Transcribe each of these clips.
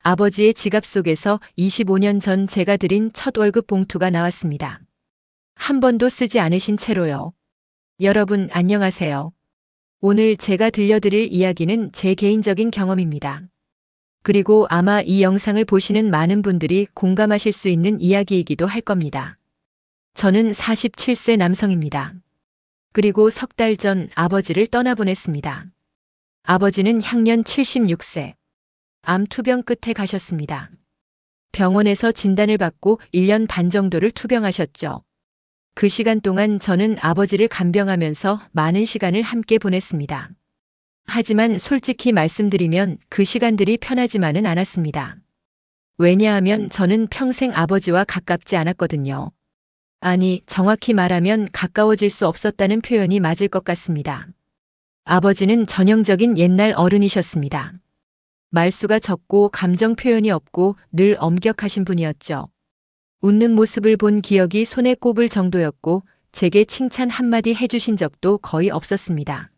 아버지의 지갑 속에서 25년 전 제가 드린 첫 월급 봉투가 나왔습니다. 한 번도 쓰지 않으신 채로요. 여러분 안녕하세요. 오늘 제가 들려드릴 이야기는 제 개인적인 경험입니다. 그리고 아마 이 영상을 보시는 많은 분들이 공감하실 수 있는 이야기이기도 할 겁니다. 저는 47세 남성입니다. 그리고 석 달 전 아버지를 떠나보냈습니다. 아버지는 향년 76세. 암 투병 끝에 가셨습니다. 병원에서 진단을 받고 1년 반 정도를 투병하셨죠. 그 시간 동안 저는 아버지를 간병하면서 많은 시간을 함께 보냈습니다. 하지만 솔직히 말씀드리면 그 시간들이 편하지만은 않았습니다. 왜냐하면 저는 평생 아버지와 가깝지 않았거든요. 아니, 정확히 말하면 가까워질 수 없었다는 표현이 맞을 것 같습니다. 아버지는 전형적인 옛날 어른이셨습니다. 말수가 적고 감정 표현이 없고 늘 엄격하신 분이었죠. 웃는 모습을 본 기억이 손에 꼽을 정도였고 제게 칭찬 한마디 해주신 적도 거의 없었습니다.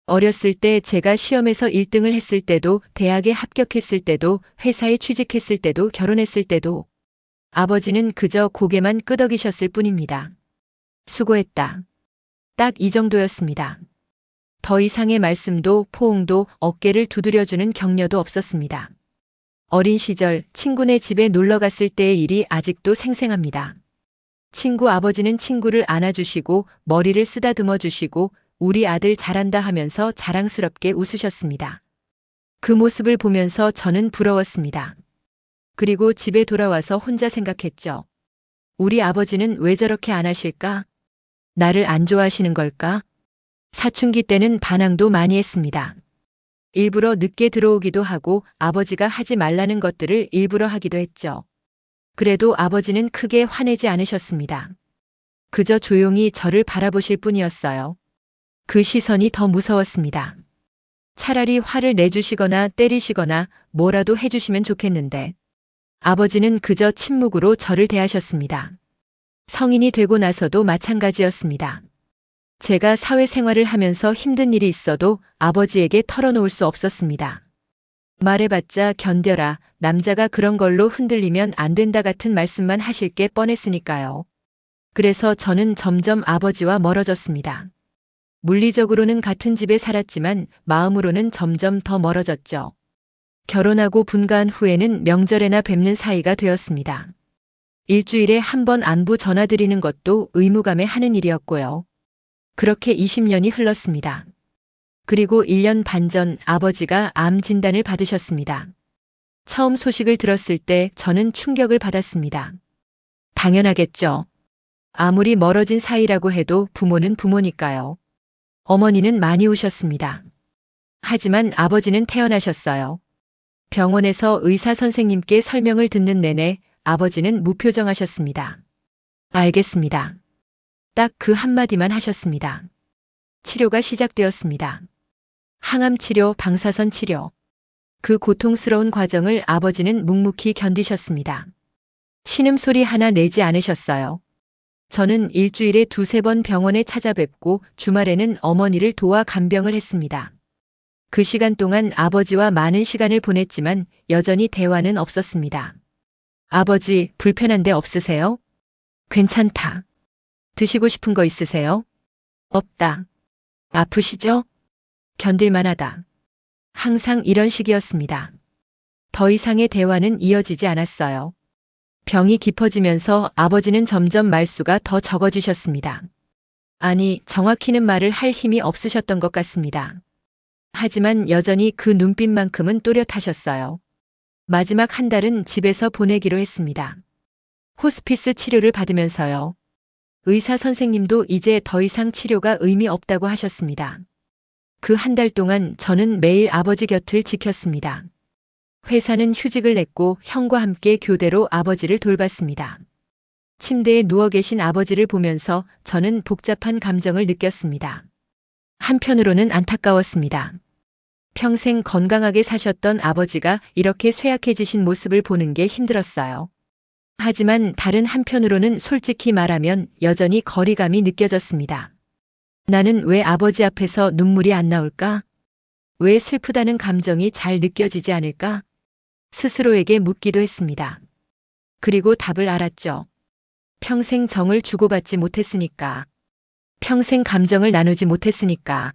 어렸을 때 제가 시험에서 1등을 했을 때도, 대학에 합격했을 때도, 회사에 취직했을 때도, 결혼했을 때도 아버지는 그저 고개만 끄덕이셨을 뿐입니다. 수고했다. 딱 이 정도였습니다. 더 이상의 말씀도 포옹도 어깨를 두드려주는 격려도 없었습니다. 어린 시절 친구네 집에 놀러 갔을 때의 일이 아직도 생생합니다. 친구 아버지는 친구를 안아주시고 머리를 쓰다듬어 주시고 우리 아들 잘한다 하면서 자랑스럽게 웃으셨습니다. 그 모습을 보면서 저는 부러웠습니다. 그리고 집에 돌아와서 혼자 생각했죠. 우리 아버지는 왜 저렇게 안 하실까? 나를 안 좋아하시는 걸까? 사춘기 때는 반항도 많이 했습니다. 일부러 늦게 들어오기도 하고 아버지가 하지 말라는 것들을 일부러 하기도 했죠. 그래도 아버지는 크게 화내지 않으셨습니다. 그저 조용히 저를 바라보실 뿐이었어요. 그 시선이 더 무서웠습니다. 차라리 화를 내주시거나 때리시거나 뭐라도 해주시면 좋겠는데 아버지는 그저 침묵으로 저를 대하셨습니다. 성인이 되고 나서도 마찬가지였습니다. 제가 사회생활을 하면서 힘든 일이 있어도 아버지에게 털어놓을 수 없었습니다. 말해봤자 견뎌라, 남자가 그런 걸로 흔들리면 안 된다 같은 말씀만 하실 게 뻔했으니까요. 그래서 저는 점점 아버지와 멀어졌습니다. 물리적으로는 같은 집에 살았지만 마음으로는 점점 더 멀어졌죠. 결혼하고 분가한 후에는 명절에나 뵙는 사이가 되었습니다. 일주일에 한 번 안부 전화드리는 것도 의무감에 하는 일이었고요. 그렇게 20년이 흘렀습니다. 그리고 1년 반 전 아버지가 암 진단을 받으셨습니다. 처음 소식을 들었을 때 저는 충격을 받았습니다. 당연하겠죠. 아무리 멀어진 사이라고 해도 부모는 부모니까요. 어머니는 많이 우셨습니다. 하지만 아버지는 태어나셨어요. 병원에서 의사 선생님께 설명을 듣는 내내 아버지는 무표정하셨습니다. 알겠습니다. 딱 그 한마디만 하셨습니다. 치료가 시작되었습니다. 항암 치료, 방사선 치료. 그 고통스러운 과정을 아버지는 묵묵히 견디셨습니다. 신음소리 하나 내지 않으셨어요. 저는 일주일에 2~3번 병원에 찾아뵙고 주말에는 어머니를 도와 간병을 했습니다. 그 시간 동안 아버지와 많은 시간을 보냈지만 여전히 대화는 없었습니다. 아버지, 불편한 데 없으세요? 괜찮다. 드시고 싶은 거 있으세요? 없다. 아프시죠? 견딜만하다. 항상 이런 식이었습니다. 더 이상의 대화는 이어지지 않았어요. 병이 깊어지면서 아버지는 점점 말수가 더 적어지셨습니다. 아니, 정확히는 말을 할 힘이 없으셨던 것 같습니다. 하지만 여전히 그 눈빛만큼은 또렷하셨어요. 마지막 한 달은 집에서 보내기로 했습니다. 호스피스 치료를 받으면서요. 의사 선생님도 이제 더 이상 치료가 의미 없다고 하셨습니다. 그 한 달 동안 저는 매일 아버지 곁을 지켰습니다. 회사는 휴직을 냈고 형과 함께 교대로 아버지를 돌봤습니다. 침대에 누워 계신 아버지를 보면서 저는 복잡한 감정을 느꼈습니다. 한편으로는 안타까웠습니다. 평생 건강하게 사셨던 아버지가 이렇게 쇠약해지신 모습을 보는 게 힘들었어요. 하지만 다른 한편으로는 솔직히 말하면 여전히 거리감이 느껴졌습니다. 나는 왜 아버지 앞에서 눈물이 안 나올까? 왜 슬프다는 감정이 잘 느껴지지 않을까? 스스로에게 묻기도 했습니다. 그리고 답을 알았죠. 평생 정을 주고받지 못했으니까. 평생 감정을 나누지 못했으니까.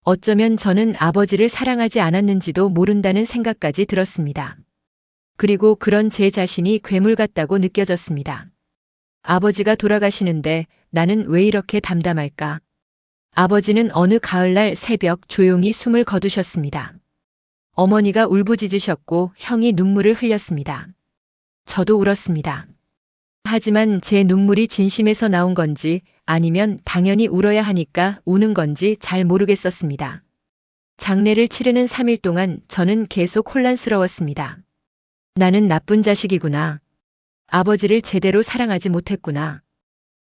어쩌면 저는 아버지를 사랑하지 않았는지도 모른다는 생각까지 들었습니다. 그리고 그런 제 자신이 괴물 같다고 느껴졌습니다. 아버지가 돌아가시는데 나는 왜 이렇게 담담할까? 아버지는 어느 가을날 새벽 조용히 숨을 거두셨습니다. 어머니가 울부짖으셨고 형이 눈물을 흘렸습니다. 저도 울었습니다. 하지만 제 눈물이 진심에서 나온 건지 아니면 당연히 울어야 하니까 우는 건지 잘 모르겠었습니다. 장례를 치르는 3일 동안 저는 계속 혼란스러웠습니다. 나는 나쁜 자식이구나. 아버지를 제대로 사랑하지 못했구나.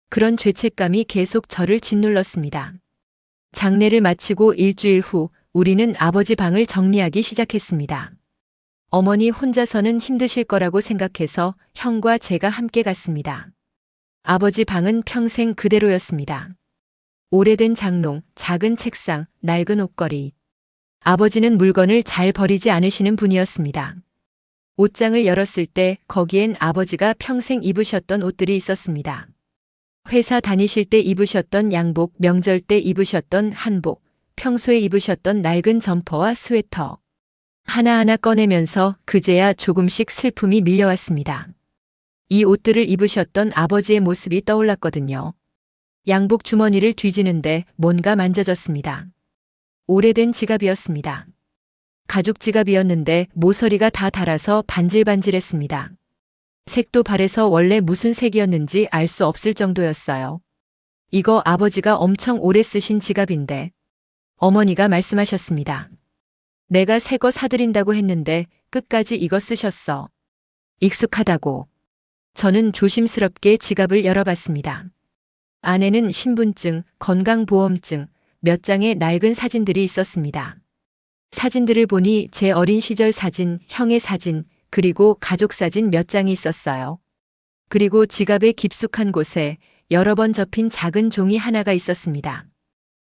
그런 죄책감이 계속 저를 짓눌렀습니다. 장례를 마치고 일주일 후 우리는 아버지 방을 정리하기 시작했습니다. 어머니 혼자서는 힘드실 거라고 생각해서 형과 제가 함께 갔습니다. 아버지 방은 평생 그대로였습니다. 오래된 장롱, 작은 책상, 낡은 옷걸이. 아버지는 물건을 잘 버리지 않으시는 분이었습니다. 옷장을 열었을 때 거기엔 아버지가 평생 입으셨던 옷들이 있었습니다. 회사 다니실 때 입으셨던 양복, 명절 때 입으셨던 한복, 평소에 입으셨던 낡은 점퍼와 스웨터. 하나하나 꺼내면서 그제야 조금씩 슬픔이 밀려왔습니다. 이 옷들을 입으셨던 아버지의 모습이 떠올랐거든요. 양복 주머니를 뒤지는데 뭔가 만져졌습니다. 오래된 지갑이었습니다. 가죽 지갑이었는데 모서리가 다 닳아서 반질반질했습니다. 색도 바래서 원래 무슨 색이었는지 알 수 없을 정도였어요. 이거 아버지가 엄청 오래 쓰신 지갑인데. 어머니가 말씀하셨습니다. 내가 새 거 사드린다고 했는데 끝까지 이거 쓰셨어. 익숙하다고. 저는 조심스럽게 지갑을 열어봤습니다. 안에는 신분증, 건강보험증, 몇 장의 낡은 사진들이 있었습니다. 사진들을 보니 제 어린 시절 사진, 형의 사진, 그리고 가족 사진 몇 장이 있었어요. 그리고 지갑의 깊숙한 곳에 여러 번 접힌 작은 종이 하나가 있었습니다.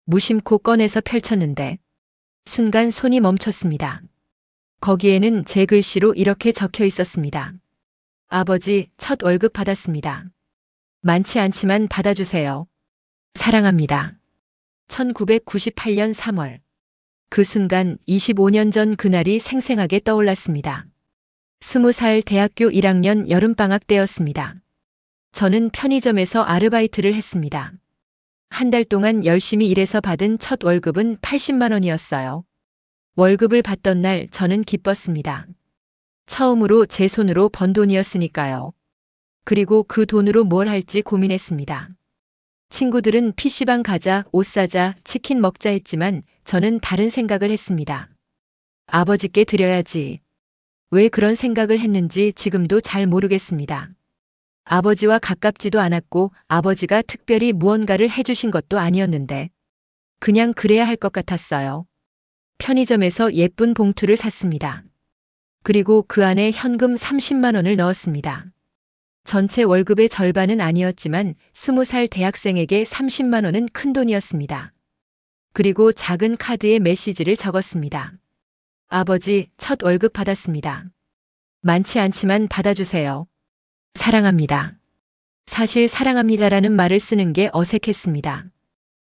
무심코 꺼내서 펼쳤는데 순간 손이 멈췄습니다. 거기에는 제 글씨로 이렇게 적혀 있었습니다. 아버지, 첫 월급 받았습니다. 많지 않지만 받아주세요. 사랑합니다. 1998년 3월. 그 순간 25년 전 그날이 생생하게 떠올랐습니다. 20살 대학교 1학년 여름방학 때였습니다. 저는 편의점에서 아르바이트를 했습니다. 한 달 동안 열심히 일해서 받은 첫 월급은 80만 원이었어요. 월급을 받던 날 저는 기뻤습니다. 처음으로 제 손으로 번 돈이었으니까요. 그리고 그 돈으로 뭘 할지 고민했습니다. 친구들은 PC방 가자, 옷 사자, 치킨 먹자 했지만 저는 다른 생각을 했습니다. 아버지께 드려야지. 왜 그런 생각을 했는지 지금도 잘 모르겠습니다. 아버지와 가깝지도 않았고 아버지가 특별히 무언가를 해주신 것도 아니었는데 그냥 그래야 할 것 같았어요. 편의점에서 예쁜 봉투를 샀습니다. 그리고 그 안에 현금 30만 원을 넣었습니다. 전체 월급의 절반은 아니었지만 20살 대학생에게 30만 원은 큰 돈이었습니다. 그리고 작은 카드에 메시지를 적었습니다. 아버지, 첫 월급 받았습니다. 많지 않지만 받아주세요. 사랑합니다. 사실 사랑합니다라는 말을 쓰는 게 어색했습니다.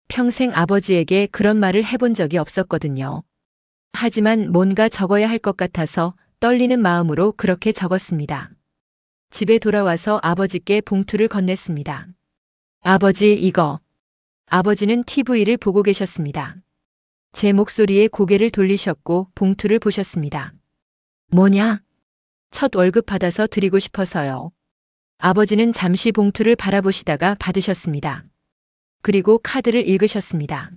평생 아버지에게 그런 말을 해본 적이 없었거든요. 하지만 뭔가 적어야 할 것 같아서 떨리는 마음으로 그렇게 적었습니다. 집에 돌아와서 아버지께 봉투를 건넸습니다. 아버지, 이거. 아버지는 TV를 보고 계셨습니다. 제 목소리에 고개를 돌리셨고 봉투를 보셨습니다. 뭐냐? 첫 월급 받아서 드리고 싶어서요. 아버지는 잠시 봉투를 바라보시다가 받으셨습니다. 그리고 카드를 읽으셨습니다.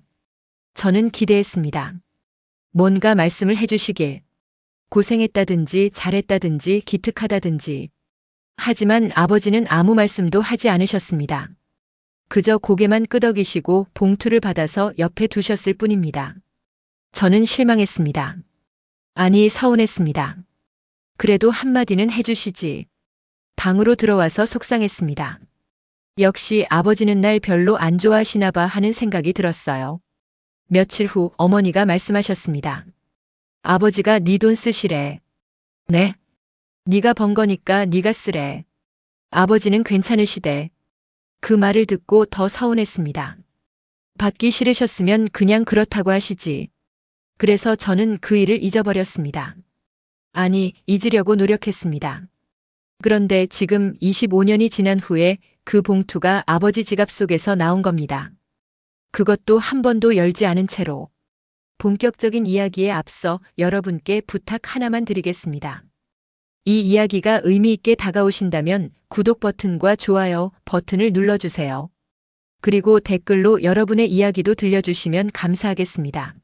저는 기대했습니다. 뭔가 말씀을 해주시길. 고생했다든지 잘했다든지 기특하다든지. 하지만 아버지는 아무 말씀도 하지 않으셨습니다. 그저 고개만 끄덕이시고 봉투를 받아서 옆에 두셨을 뿐입니다. 저는 실망했습니다. 아니, 서운했습니다. 그래도 한마디는 해주시지. 방으로 들어와서 속상했습니다. 역시 아버지는 날 별로 안 좋아하시나 봐 하는 생각이 들었어요. 며칠 후 어머니가 말씀하셨습니다. 아버지가 네 돈 쓰시래. 네? 네가 번 거니까 네가 쓰래. 아버지는 괜찮으시대. 그 말을 듣고 더 서운했습니다. 받기 싫으셨으면 그냥 그렇다고 하시지. 그래서 저는 그 일을 잊어버렸습니다. 아니, 잊으려고 노력했습니다. 그런데 지금 25년이 지난 후에 그 봉투가 아버지 지갑 속에서 나온 겁니다. 그것도 한 번도 열지 않은 채로. 본격적인 이야기에 앞서 여러분께 부탁 하나만 드리겠습니다. 이 이야기가 의미 있게 다가오신다면 구독 버튼과 좋아요 버튼을 눌러주세요. 그리고 댓글로 여러분의 이야기도 들려주시면 감사하겠습니다.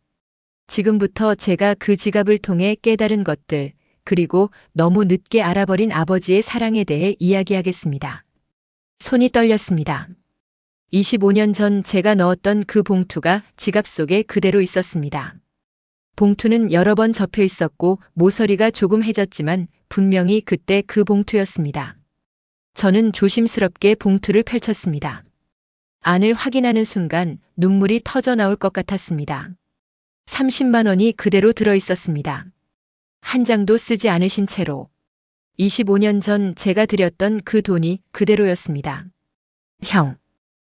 지금부터 제가 그 지갑을 통해 깨달은 것들, 그리고 너무 늦게 알아버린 아버지의 사랑에 대해 이야기하겠습니다. 손이 떨렸습니다. 25년 전 제가 넣었던 그 봉투가 지갑 속에 그대로 있었습니다. 봉투는 여러 번 접혀 있었고 모서리가 조금 해졌지만 분명히 그때 그 봉투였습니다. 저는 조심스럽게 봉투를 펼쳤습니다. 안을 확인하는 순간 눈물이 터져 나올 것 같았습니다. 30만 원이 그대로 들어 있었습니다. 한 장도 쓰지 않으신 채로. 25년 전 제가 드렸던 그 돈이 그대로였습니다. 형.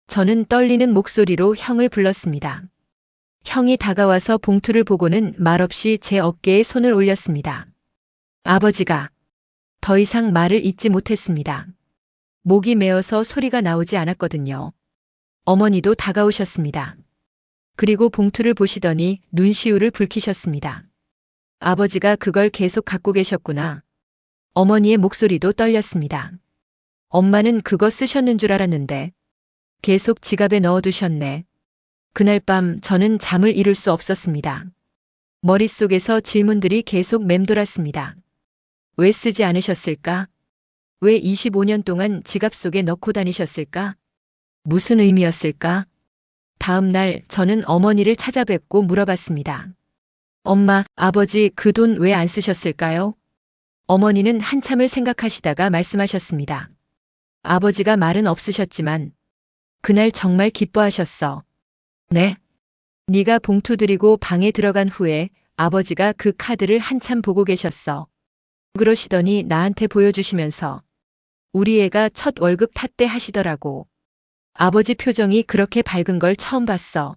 저는 떨리는 목소리로 형을 불렀습니다. 형이 다가와서 봉투를 보고는 말없이 제 어깨에 손을 올렸습니다. 아버지가 더 이상 말을 잇지 못했습니다. 목이 메어서 소리가 나오지 않았거든요. 어머니도 다가오셨습니다. 그리고 봉투를 보시더니 눈시울을 붉히셨습니다. 아버지가 그걸 계속 갖고 계셨구나. 어머니의 목소리도 떨렸습니다. 엄마는 그거 쓰셨는 줄 알았는데 계속 지갑에 넣어두셨네. 그날 밤 저는 잠을 이룰 수 없었습니다. 머릿속에서 질문들이 계속 맴돌았습니다. 왜 쓰지 않으셨을까? 왜 25년 동안 지갑 속에 넣고 다니셨을까? 무슨 의미였을까? 다음 날 저는 어머니를 찾아뵙고 물어봤습니다. 엄마, 아버지 그 돈 왜 안 쓰셨을까요? 어머니는 한참을 생각하시다가 말씀하셨습니다. 아버지가 말은 없으셨지만 그날 정말 기뻐하셨어. 네? 네가 봉투 드리고 방에 들어간 후에 아버지가 그 카드를 한참 보고 계셨어. 그러시더니 나한테 보여주시면서 우리 애가 첫 월급 탔대 하시더라고. 아버지 표정이 그렇게 밝은 걸 처음 봤어.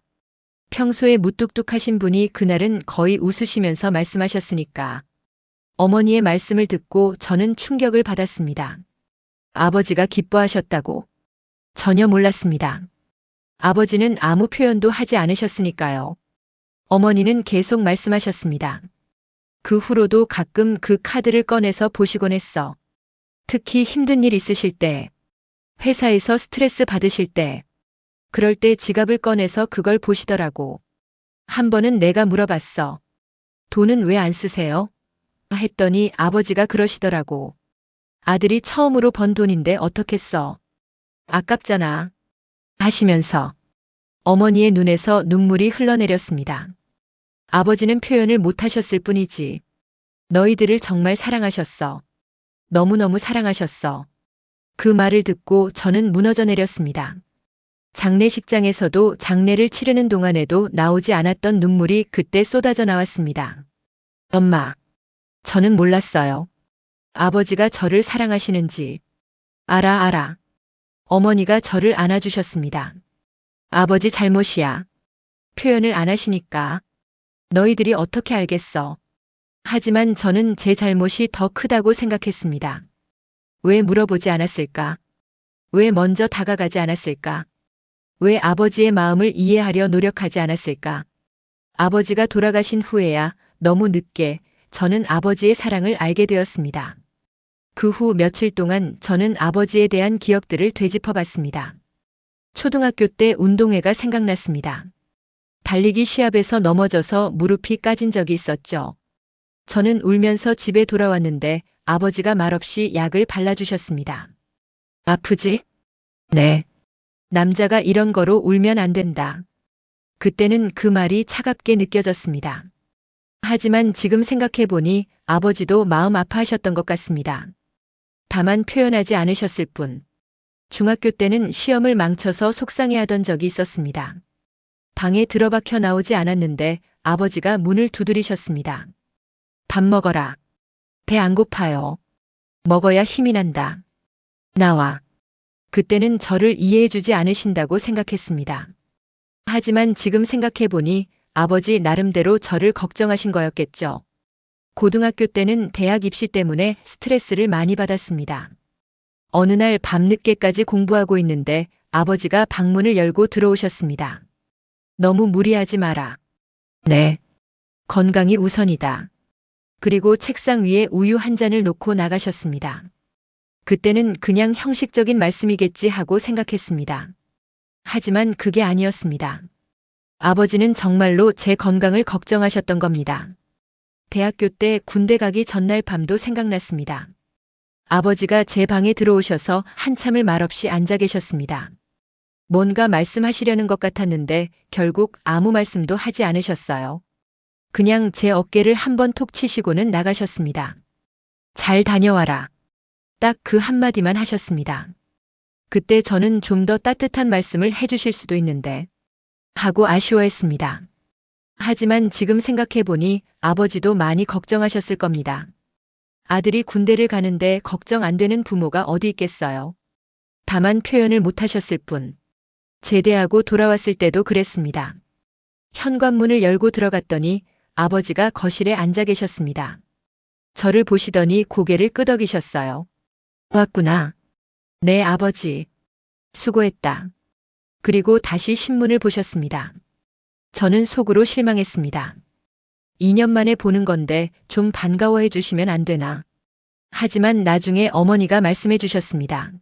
평소에 무뚝뚝하신 분이 그날은 거의 웃으시면서 말씀하셨으니까. 어머니의 말씀을 듣고 저는 충격을 받았습니다. 아버지가 기뻐하셨다고? 전혀 몰랐습니다. 아버지는 아무 표현도 하지 않으셨으니까요. 어머니는 계속 말씀하셨습니다. 그 후로도 가끔 그 카드를 꺼내서 보시곤 했어. 특히 힘든 일 있으실 때, 회사에서 스트레스 받으실 때, 그럴 때 지갑을 꺼내서 그걸 보시더라고. 한 번은 내가 물어봤어. 돈은 왜 안 쓰세요? 했더니 아버지가 그러시더라고. 아들이 처음으로 번 돈인데 어떻게 써? 아깝잖아. 하시면서 어머니의 눈에서 눈물이 흘러내렸습니다. 아버지는 표현을 못하셨을 뿐이지. 너희들을 정말 사랑하셨어. 너무너무 사랑하셨어. 그 말을 듣고 저는 무너져 내렸습니다. 장례식장에서도 장례를 치르는 동안에도 나오지 않았던 눈물이 그때 쏟아져 나왔습니다. 엄마, 저는 몰랐어요. 아버지가 저를 사랑하시는지. 알아. 어머니가 저를 안아주셨습니다. 아버지 잘못이야. 표현을 안 하시니까. 너희들이 어떻게 알겠어. 하지만 저는 제 잘못이 더 크다고 생각했습니다. 왜 물어보지 않았을까? 왜 먼저 다가가지 않았을까? 왜 아버지의 마음을 이해하려 노력하지 않았을까? 아버지가 돌아가신 후에야 너무 늦게 저는 아버지의 사랑을 알게 되었습니다. 그 후 며칠 동안 저는 아버지에 대한 기억들을 되짚어봤습니다. 초등학교 때 운동회가 생각났습니다. 달리기 시합에서 넘어져서 무릎이 까진 적이 있었죠. 저는 울면서 집에 돌아왔는데 아버지가 말없이 약을 발라주셨습니다. 아프지? 네. 남자가 이런 거로 울면 안 된다. 그때는 그 말이 차갑게 느껴졌습니다. 하지만 지금 생각해보니 아버지도 마음 아파하셨던 것 같습니다. 다만 표현하지 않으셨을 뿐. 중학교 때는 시험을 망쳐서 속상해하던 적이 있었습니다. 방에 들어박혀 나오지 않았는데 아버지가 문을 두드리셨습니다. 밥 먹어라. 배 안 고파요. 먹어야 힘이 난다. 나와. 그때는 저를 이해해주지 않으신다고 생각했습니다. 하지만 지금 생각해보니 아버지 나름대로 저를 걱정하신 거였겠죠. 고등학교 때는 대학 입시 때문에 스트레스를 많이 받았습니다. 어느 날 밤늦게까지 공부하고 있는데 아버지가 방문을 열고 들어오셨습니다. 너무 무리하지 마라. 네. 건강이 우선이다. 그리고 책상 위에 우유 한 잔을 놓고 나가셨습니다. 그때는 그냥 형식적인 말씀이겠지 하고 생각했습니다. 하지만 그게 아니었습니다. 아버지는 정말로 제 건강을 걱정하셨던 겁니다. 대학교 때 군대 가기 전날 밤도 생각났습니다. 아버지가 제 방에 들어오셔서 한참을 말없이 앉아 계셨습니다. 뭔가 말씀하시려는 것 같았는데 결국 아무 말씀도 하지 않으셨어요. 그냥 제 어깨를 한번 톡 치시고는 나가셨습니다. 잘 다녀와라. 딱 그 한마디만 하셨습니다. 그때 저는 좀 더 따뜻한 말씀을 해주실 수도 있는데 하고 아쉬워했습니다. 하지만 지금 생각해보니 아버지도 많이 걱정하셨을 겁니다. 아들이 군대를 가는데 걱정 안 되는 부모가 어디 있겠어요. 다만 표현을 못하셨을 뿐. 제대하고 돌아왔을 때도 그랬습니다. 현관문을 열고 들어갔더니 아버지가 거실에 앉아 계셨습니다. 저를 보시더니 고개를 끄덕이셨어요. 왔구나. 네, 아버지. 수고했다. 그리고 다시 신문을 보셨습니다. 저는 속으로 실망했습니다. 2년 만에 보는 건데 좀 반가워해 주시면 안 되나. 하지만 나중에 어머니가 말씀해 주셨습니다.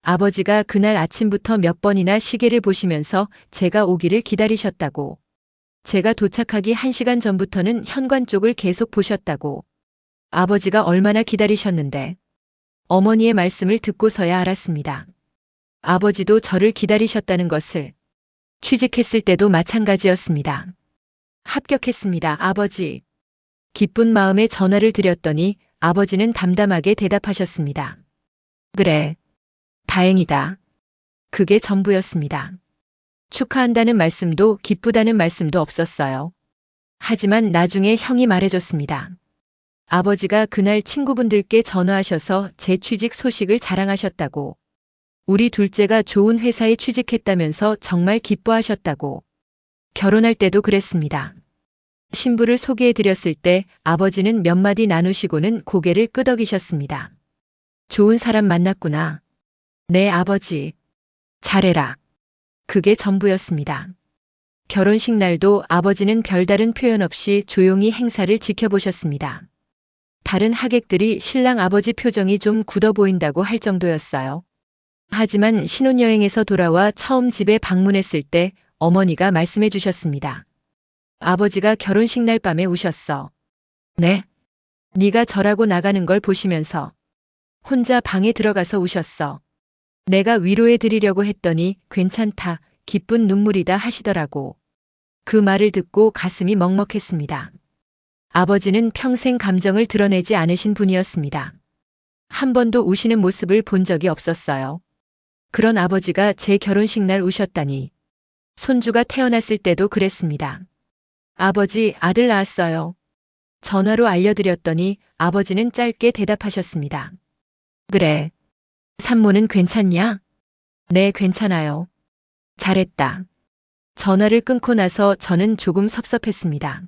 아버지가 그날 아침부터 몇 번이나 시계를 보시면서 제가 오기를 기다리셨다고. 제가 도착하기 1시간 전부터는 현관 쪽을 계속 보셨다고. 아버지가 얼마나 기다리셨는데. 어머니의 말씀을 듣고서야 알았습니다. 아버지도 저를 기다리셨다는 것을. 취직했을 때도 마찬가지였습니다. 합격했습니다, 아버지. 기쁜 마음에 전화를 드렸더니 아버지는 담담하게 대답하셨습니다. 그래. 다행이다. 그게 전부였습니다. 축하한다는 말씀도 기쁘다는 말씀도 없었어요. 하지만 나중에 형이 말해줬습니다. 아버지가 그날 친구분들께 전화하셔서 제 취직 소식을 자랑하셨다고. 우리 둘째가 좋은 회사에 취직했다면서 정말 기뻐하셨다고. 결혼할 때도 그랬습니다. 신부를 소개해드렸을 때 아버지는 몇 마디 나누시고는 고개를 끄덕이셨습니다. 좋은 사람 만났구나. 네, 아버지. 잘해라. 그게 전부였습니다. 결혼식 날도 아버지는 별다른 표현 없이 조용히 행사를 지켜보셨습니다. 다른 하객들이 신랑 아버지 표정이 좀 굳어 보인다고 할 정도였어요. 하지만 신혼여행에서 돌아와 처음 집에 방문했을 때 어머니가 말씀해 주셨습니다. 아버지가 결혼식 날 밤에 우셨어. 네? 네가 절하고 나가는 걸 보시면서. 혼자 방에 들어가서 우셨어. 내가 위로해 드리려고 했더니 괜찮다, 기쁜 눈물이다 하시더라고. 그 말을 듣고 가슴이 먹먹했습니다. 아버지는 평생 감정을 드러내지 않으신 분이었습니다. 한 번도 우시는 모습을 본 적이 없었어요. 그런 아버지가 제 결혼식 날 우셨다니. 손주가 태어났을 때도 그랬습니다. 아버지, 아들 낳았어요. 전화로 알려드렸더니 아버지는 짧게 대답하셨습니다. 그래. 산모는 괜찮냐? 네, 괜찮아요. 잘했다. 전화를 끊고 나서 저는 조금 섭섭했습니다.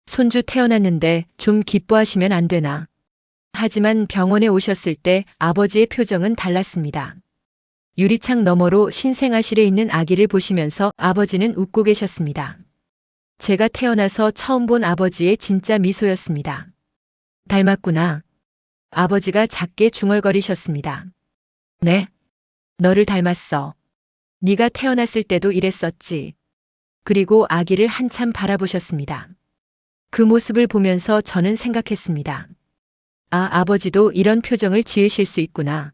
손주 태어났는데 좀 기뻐하시면 안 되나. 하지만 병원에 오셨을 때 아버지의 표정은 달랐습니다. 유리창 너머로 신생아실에 있는 아기를 보시면서 아버지는 웃고 계셨습니다. 제가 태어나서 처음 본 아버지의 진짜 미소였습니다. 닮았구나. 아버지가 작게 중얼거리셨습니다. 네? 너를 닮았어. 네가 태어났을 때도 이랬었지. 그리고 아기를 한참 바라보셨습니다. 그 모습을 보면서 저는 생각했습니다. 아, 아버지도 이런 표정을 지으실 수 있구나.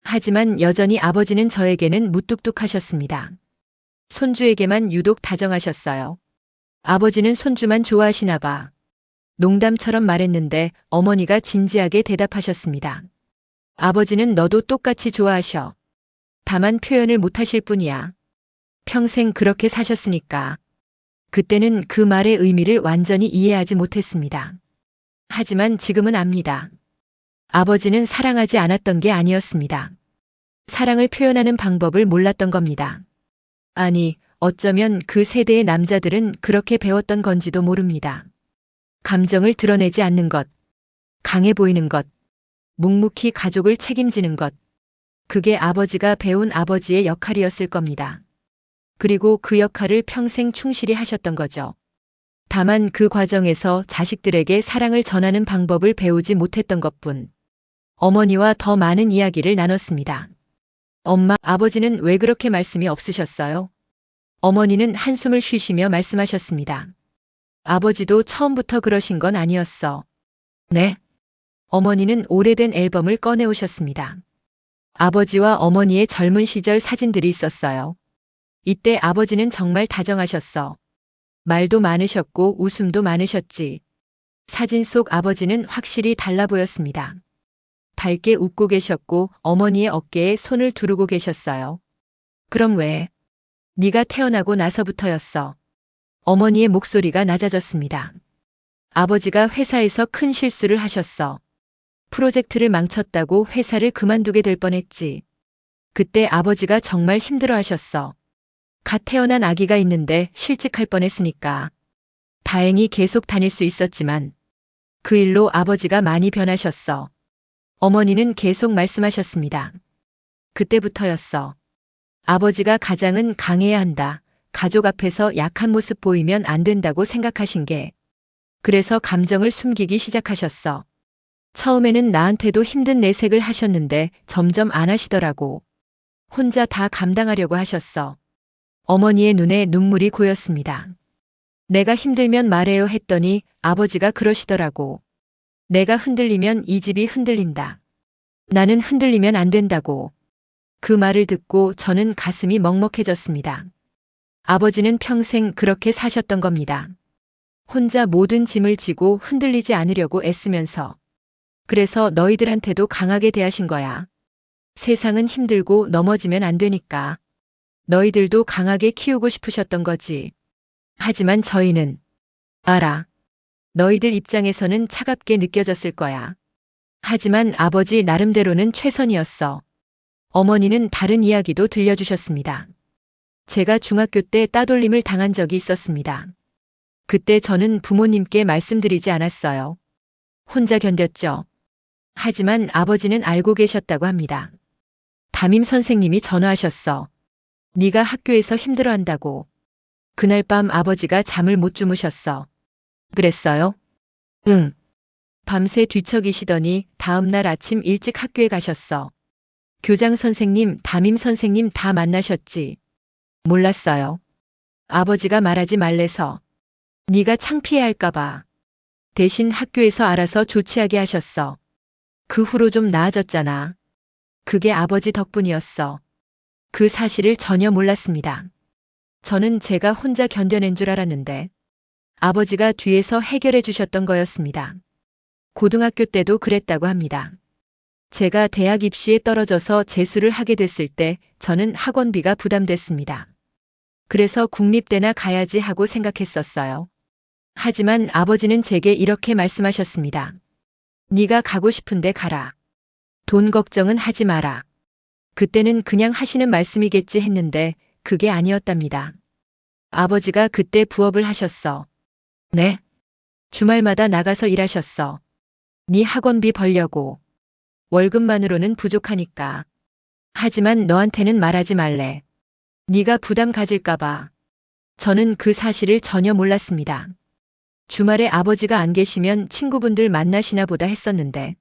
하지만 여전히 아버지는 저에게는 무뚝뚝하셨습니다. 손주에게만 유독 다정하셨어요. 아버지는 손주만 좋아하시나 봐. 농담처럼 말했는데 어머니가 진지하게 대답하셨습니다. 아버지는 너도 똑같이 좋아하셔. 다만 표현을 못하실 뿐이야. 평생 그렇게 사셨으니까. 그때는 그 말의 의미를 완전히 이해하지 못했습니다. 하지만 지금은 압니다. 아버지는 사랑하지 않았던 게 아니었습니다. 사랑을 표현하는 방법을 몰랐던 겁니다. 아니, 어쩌면 그 세대의 남자들은 그렇게 배웠던 건지도 모릅니다. 감정을 드러내지 않는 것, 강해 보이는 것, 묵묵히 가족을 책임지는 것. 그게 아버지가 배운 아버지의 역할이었을 겁니다. 그리고 그 역할을 평생 충실히 하셨던 거죠. 다만 그 과정에서 자식들에게 사랑을 전하는 방법을 배우지 못했던 것뿐. 어머니와 더 많은 이야기를 나눴습니다. 엄마, 아버지는 왜 그렇게 말씀이 없으셨어요? 어머니는 한숨을 쉬시며 말씀하셨습니다. 아버지도 처음부터 그러신 건 아니었어. 네? 어머니는 오래된 앨범을 꺼내오셨습니다. 아버지와 어머니의 젊은 시절 사진들이 있었어요. 이때 아버지는 정말 다정하셨어. 말도 많으셨고 웃음도 많으셨지. 사진 속 아버지는 확실히 달라 보였습니다. 밝게 웃고 계셨고 어머니의 어깨에 손을 두르고 계셨어요. 그럼 왜? 네가 태어나고 나서부터였어. 어머니의 목소리가 낮아졌습니다. 아버지가 회사에서 큰 실수를 하셨어. 프로젝트를 망쳤다고 회사를 그만두게 될 뻔했지. 그때 아버지가 정말 힘들어 하셨어. 갓 태어난 아기가 있는데 실직할 뻔했으니까. 다행히 계속 다닐 수 있었지만 그 일로 아버지가 많이 변하셨어. 어머니는 계속 말씀하셨습니다. 그때부터였어. 아버지가 가장은 강해야 한다. 가족 앞에서 약한 모습 보이면 안 된다고 생각하신 게. 그래서 감정을 숨기기 시작하셨어. 처음에는 나한테도 힘든 내색을 하셨는데 점점 안 하시더라고. 혼자 다 감당하려고 하셨어. 어머니의 눈에 눈물이 고였습니다. 내가 힘들면 말해요 했더니 아버지가 그러시더라고. 내가 흔들리면 이 집이 흔들린다. 나는 흔들리면 안 된다고. 그 말을 듣고 저는 가슴이 먹먹해졌습니다. 아버지는 평생 그렇게 사셨던 겁니다. 혼자 모든 짐을 지고 흔들리지 않으려고 애쓰면서. 그래서 너희들한테도 강하게 대하신 거야. 세상은 힘들고 넘어지면 안 되니까. 너희들도 강하게 키우고 싶으셨던 거지. 하지만 저희는 알아. 너희들 입장에서는 차갑게 느껴졌을 거야. 하지만 아버지 나름대로는 최선이었어. 어머니는 다른 이야기도 들려주셨습니다. 제가 중학교 때 따돌림을 당한 적이 있었습니다. 그때 저는 부모님께 말씀드리지 않았어요. 혼자 견뎠죠. 하지만 아버지는 알고 계셨다고 합니다. 담임 선생님이 전화하셨어. 네가 학교에서 힘들어한다고. 그날 밤 아버지가 잠을 못 주무셨어. 그랬어요? 응. 밤새 뒤척이시더니 다음날 아침 일찍 학교에 가셨어. 교장 선생님, 담임 선생님 다 만나셨지? 몰랐어요. 아버지가 말하지 말래서. 네가 창피해할까 봐. 대신 학교에서 알아서 조치하게 하셨어. 그 후로 좀 나아졌잖아. 그게 아버지 덕분이었어. 그 사실을 전혀 몰랐습니다. 저는 제가 혼자 견뎌낸 줄 알았는데 아버지가 뒤에서 해결해 주셨던 거였습니다. 고등학교 때도 그랬다고 합니다. 제가 대학 입시에 떨어져서 재수를 하게 됐을 때 저는 학원비가 부담됐습니다. 그래서 국립대나 가야지 하고 생각했었어요. 하지만 아버지는 제게 이렇게 말씀하셨습니다. 네가 가고 싶은데 가라. 돈 걱정은 하지 마라. 그때는 그냥 하시는 말씀이겠지 했는데 그게 아니었답니다. 아버지가 그때 부업을 하셨어. 네? 주말마다 나가서 일하셨어. 네 학원비 벌려고. 월급만으로는 부족하니까. 하지만 너한테는 말하지 말래. 네가 부담 가질까 봐. 저는 그 사실을 전혀 몰랐습니다. 주말에 아버지가 안 계시면 친구분들 만나시나 보다 했었는데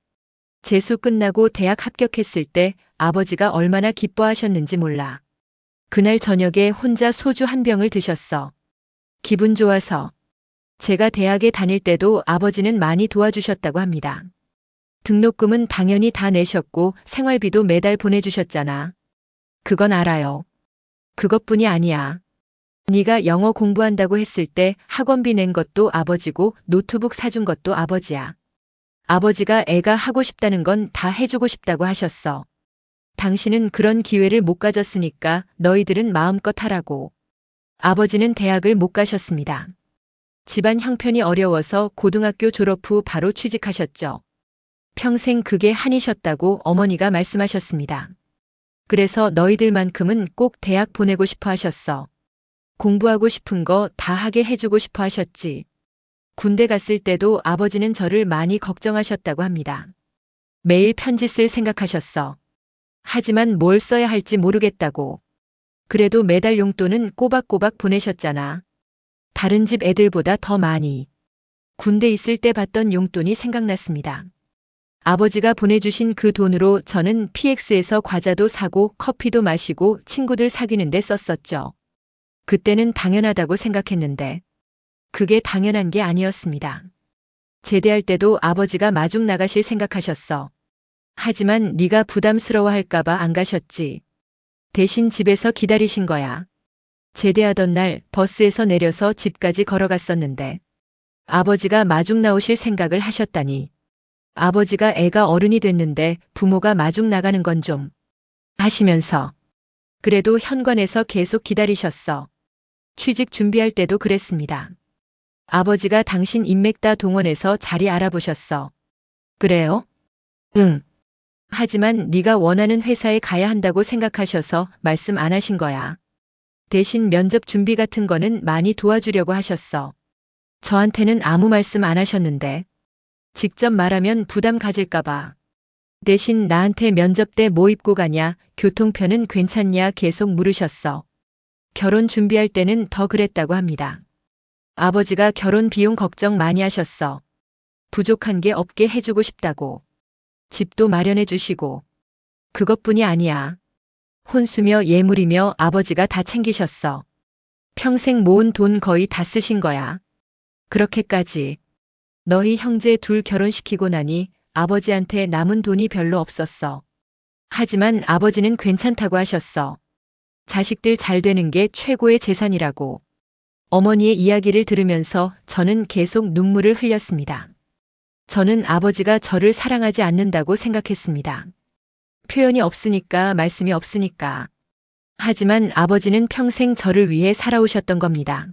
재수 끝나고 대학 합격했을 때 아버지가 얼마나 기뻐하셨는지 몰라. 그날 저녁에 혼자 소주 한 병을 드셨어. 기분 좋아서. 제가 대학에 다닐 때도 아버지는 많이 도와주셨다고 합니다. 등록금은 당연히 다 내셨고 생활비도 매달 보내주셨잖아. 그건 알아요. 그것뿐이 아니야. 네가 영어 공부한다고 했을 때 학원비 낸 것도 아버지고 노트북 사준 것도 아버지야. 아버지가 애가 하고 싶다는 건 다 해주고 싶다고 하셨어. 당신은 그런 기회를 못 가졌으니까 너희들은 마음껏 하라고. 아버지는 대학을 못 가셨습니다. 집안 형편이 어려워서 고등학교 졸업 후 바로 취직하셨죠. 평생 그게 한이셨다고 어머니가 말씀하셨습니다. 그래서 너희들만큼은 꼭 대학 보내고 싶어 하셨어. 공부하고 싶은 거 다 하게 해주고 싶어 하셨지. 군대 갔을 때도 아버지는 저를 많이 걱정하셨다고 합니다. 매일 편지 쓸 생각하셨어. 하지만 뭘 써야 할지 모르겠다고. 그래도 매달 용돈은 꼬박꼬박 보내셨잖아. 다른 집 애들보다 더 많이. 군대 있을 때 받던 용돈이 생각났습니다. 아버지가 보내주신 그 돈으로 저는 PX에서 과자도 사고 커피도 마시고 친구들 사귀는데 썼었죠. 그때는 당연하다고 생각했는데 그게 당연한 게 아니었습니다. 제대할 때도 아버지가 마중 나가실 생각하셨어. 하지만 네가 부담스러워할까봐 안 가셨지. 대신 집에서 기다리신 거야. 제대하던 날 버스에서 내려서 집까지 걸어갔었는데 아버지가 마중 나오실 생각을 하셨다니. 아버지가 애가 어른이 됐는데 부모가 마중 나가는 건 좀 하시면서 그래도 현관에서 계속 기다리셨어. 취직 준비할 때도 그랬습니다. 아버지가 당신 인맥 다 동원해서 자리 알아보셨어. 그래요? 응. 하지만 네가 원하는 회사에 가야 한다고 생각하셔서 말씀 안 하신 거야. 대신 면접 준비 같은 거는 많이 도와주려고 하셨어. 저한테는 아무 말씀 안 하셨는데 직접 말하면 부담 가질까봐. 대신 나한테 면접 때 뭐 입고 가냐, 교통편은 괜찮냐 계속 물으셨어. 결혼 준비할 때는 더 그랬다고 합니다. 아버지가 결혼 비용 걱정 많이 하셨어. 부족한 게 없게 해주고 싶다고. 집도 마련해 주시고. 그것뿐이 아니야. 혼수며 예물이며 아버지가 다 챙기셨어. 평생 모은 돈 거의 다 쓰신 거야. 그렇게까지. 너희 형제 둘 결혼시키고 나니 아버지한테 남은 돈이 별로 없었어. 하지만 아버지는 괜찮다고 하셨어. 자식들 잘 되는 게 최고의 재산이라고. 어머니의 이야기를 들으면서 저는 계속 눈물을 흘렸습니다. 저는 아버지가 저를 사랑하지 않는다고 생각했습니다. 표현이 없으니까, 말씀이 없으니까. 하지만 아버지는 평생 저를 위해 살아오셨던 겁니다.